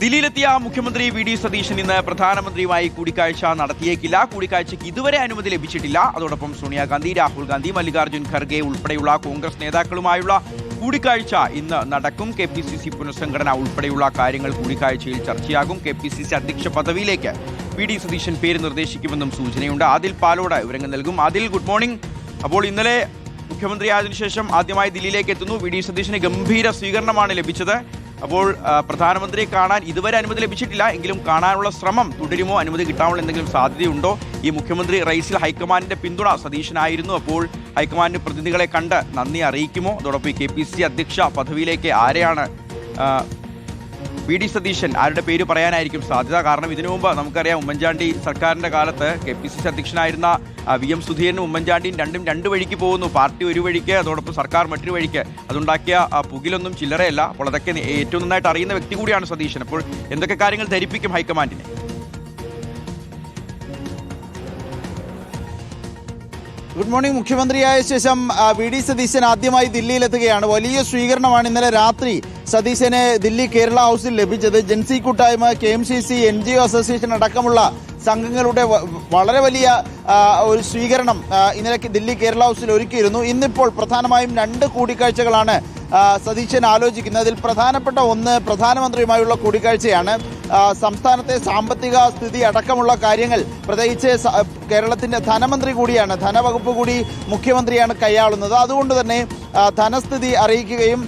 ദില്ലിയിലെത്തിയ മുഖ്യമന്ത്രി വി.ഡി. സതീശൻ ഇന്ന് പ്രധാനമന്ത്രിയുമായി കൂടിക്കാഴ്ച നടത്തിയേക്കില്ല. കൂടിക്കാഴ്ചയ്ക്ക് ഇതുവരെ അനുമതി ലഭിച്ചിട്ടില്ല. അതോടൊപ്പം സോണിയാഗാന്ധി, രാഹുൽ ഗാന്ധി, മല്ലികാർജ്ജുൻ ഖർഗെ ഉൾപ്പെടെയുള്ള കോൺഗ്രസ് നേതാക്കളുമായുള്ള കൂടിക്കാഴ്ച ഇന്ന് നടക്കും. കെ.പി.സി.സി പുനഃസംഘടന ഉൾപ്പെടെയുള്ള കാര്യങ്ങൾ കൂടിക്കാഴ്ചയിൽ ചർച്ചയാകും. കെ.പി.സി.സി അധ്യക്ഷ പദവിയിലേക്ക് വി.ഡി. സതീശൻ പേര് നിർദ്ദേശിക്കുമെന്നും സൂചനയുണ്ട്. ആദിൽ പാലോട് വിവരങ്ങൾ നൽകും. Adil, good morning. അപ്പോൾ ഇന്നലെ മുഖ്യമന്ത്രിയായതിനു ശേഷം ആദ്യമായി ദില്ലിയിലേക്ക് എത്തുന്നു. വി.ഡി. സതീശന് ഗംഭീര സ്വീകരണമാണ് ലഭിച്ചത്. അപ്പോൾ പ്രധാനമന്ത്രിയെ കാണാൻ ഇതുവരെ അനുമതി ലഭിച്ചിട്ടില്ല എങ്കിലും കാണാനുള്ള ശ്രമം തുടരുമോ? അനുമതി കിട്ടാനുള്ള എന്തെങ്കിലും സാധ്യതയുണ്ടോ? ഈ മുഖ്യമന്ത്രി റൈസിൽ ഹൈക്കമാൻഡിന്റെ പിന്തുണ സതീശനായിരുന്നു. അപ്പോൾ ഹൈക്കമാൻഡ് പ്രതിനിധികളെ കണ്ട് നന്ദി അറിയിക്കുമോ? അതോടൊപ്പം കെ.പി.സി.സി അധ്യക്ഷ പദവിയിലേക്ക് ആരെയാണ് വി.ഡി. സതീശൻ ആരുടെ പേര് പറയാനായിരിക്കും സാധ്യത? കാരണം ഇതിനു മുമ്പ് നമുക്കറിയാം, ഉമ്മൻചാണ്ടി സർക്കാരിന്റെ കാലത്ത് കെ.പി.സി.സി അധ്യക്ഷനായിരുന്ന വി.എം. സുധീരനും ഉമ്മൻചാണ്ടിയും രണ്ട് വഴിക്ക് പോകുന്നു. പാർട്ടി ഒരു വഴിക്ക്, അതോടൊപ്പം സർക്കാർ മറ്റൊരു വഴിക്ക്. അതുണ്ടാക്കിയ പുകിലൊന്നും ചില്ലറയല്ല. അപ്പോൾ അതൊക്കെ ഏറ്റവും നന്നായിട്ട് അറിയുന്ന വ്യക്തി കൂടിയാണ് സതീശൻ. അപ്പോൾ എന്തൊക്കെ കാര്യങ്ങൾ ധരിപ്പിക്കും ഹൈക്കമാൻഡിനെ? Good morning. മുഖ്യമന്ത്രിയായ ശേഷം വി.ഡി. സതീശൻ ആദ്യമായി ദില്ലിയിലെത്തുകയാണ്. വലിയ സ്വീകരണമാണ് ഇന്നലെ രാത്രി സതീശന് ദില്ലി കേരള ഹൗസിൽ ലഭിച്ചത്. ജൻസി കൂട്ടായ്മ, KMCC, NGO അസോസിയേഷൻ അടക്കമുള്ള സംഘങ്ങളുടെ വളരെ വലിയ ഒരു സ്വീകരണം ഇന്നലെ ദില്ലി കേരള ഹൗസിൽ ഒരുക്കിയിരുന്നു. ഇന്നിപ്പോൾ പ്രധാനമായും 2 കൂടിക്കാഴ്ചകളാണ് സതീശൻ ആലോചിക്കുന്നത്. അതിൽ പ്രധാനപ്പെട്ട ഒന്ന് പ്രധാനമന്ത്രിയുമായുള്ള കൂടിക്കാഴ്ചയാണ്. സംസ്ഥാനത്തെ സാമ്പത്തിക സ്ഥിതി അടക്കമുള്ള കാര്യങ്ങൾ, പ്രത്യേകിച്ച് കേരളത്തിന്റെ ധനമന്ത്രി കൂടിയാണ്, ധനവകുപ്പ് കൂടി മുഖ്യമന്ത്രിയാണ് കൈയാളുന്നത്. അതുകൊണ്ട് തന്നെ ധനസ്ഥിതി അറിയിക്കുകയും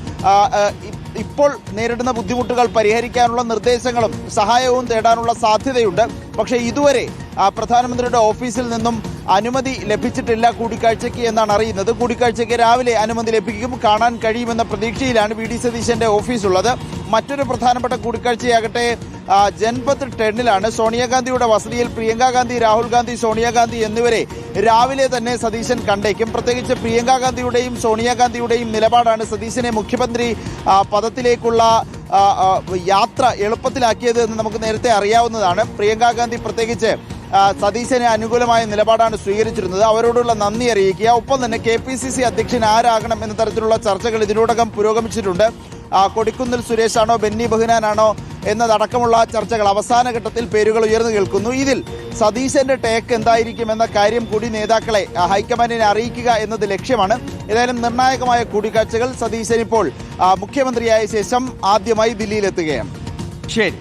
ഇപ്പോൾ നേരിടുന്ന ബുദ്ധിമുട്ടുകൾ പരിഹരിക്കാനുള്ള നിർദ്ദേശങ്ങളും സഹായവും തേടാനുള്ള സാധ്യതയുണ്ട്. പക്ഷേ ഇതുവരെ പ്രധാനമന്ത്രിയുടെ ഓഫീസിൽ നിന്നും അനുമതി ലഭിച്ചിട്ടില്ല കൂടിക്കാഴ്ചയ്ക്ക് എന്നാണ് അറിയുന്നത്. കൂടിക്കാഴ്ചയ്ക്ക് രാവിലെ അനുമതി ലഭിക്കും, കാണാൻ കഴിയുമെന്ന പ്രതീക്ഷയിലാണ് വി.ഡി. സതീശന്റെ ഓഫീസുള്ളത്. മറ്റൊരു പ്രധാനപ്പെട്ട കൂടിക്കാഴ്ചയാകട്ടെ ജൻപത് 10-ലാണ്. സോണിയാഗാന്ധിയുടെ വസതിയിൽ പ്രിയങ്ക ഗാന്ധി, രാഹുൽ ഗാന്ധി, സോണിയാഗാന്ധി എന്നിവരെ രാവിലെ തന്നെ സതീശൻ കണ്ടേക്കും. പ്രത്യേകിച്ച് പ്രിയങ്ക ഗാന്ധിയുടെയും സോണിയാഗാന്ധിയുടെയും നിലപാടാണ് സതീശനെ മുഖ്യമന്ത്രി പദത്തിലേക്കുള്ള യാത്ര എളുപ്പത്തിലാക്കിയത് എന്ന് നമുക്ക് നേരത്തെ അറിയാവുന്നതാണ്. പ്രിയങ്ക ഗാന്ധി പ്രത്യേകിച്ച് സതീശന് അനുകൂലമായ നിലപാടാണ് സ്വീകരിച്ചിരുന്നത്. അവരോടുള്ള നന്ദി അറിയിക്കുക. ഒപ്പം തന്നെ KPCC അധ്യക്ഷൻ ആരാകണം എന്ന തരത്തിലുള്ള ചർച്ചകൾ ഇതിനോടകം പുരോഗമിച്ചിട്ടുണ്ട്. കൊടിക്കുന്നിൽ സുരേഷാണോ, ബെന്നി ബെഹനാനാണോ എന്നതടക്കമുള്ള ചർച്ചകൾ അവസാന ഘട്ടത്തിൽ പേരുകൾ ഉയർന്നു കേൾക്കുന്നു. ഇതിൽ സതീശന്റെ ടേക്ക് എന്തായിരിക്കും എന്ന കാര്യം കൂടി നേതാക്കളെ ഹൈക്കമാൻഡിനെ അറിയിക്കുക എന്നത് ലക്ഷ്യമാണ്. ഏതായാലും നിർണായകമായ കൂടിക്കാഴ്ചകൾ. സതീശൻ ഇപ്പോൾ മുഖ്യമന്ത്രിയായ ശേഷം ആദ്യമായി ദില്ലിയിലെത്തുകയാണ്. ശരി.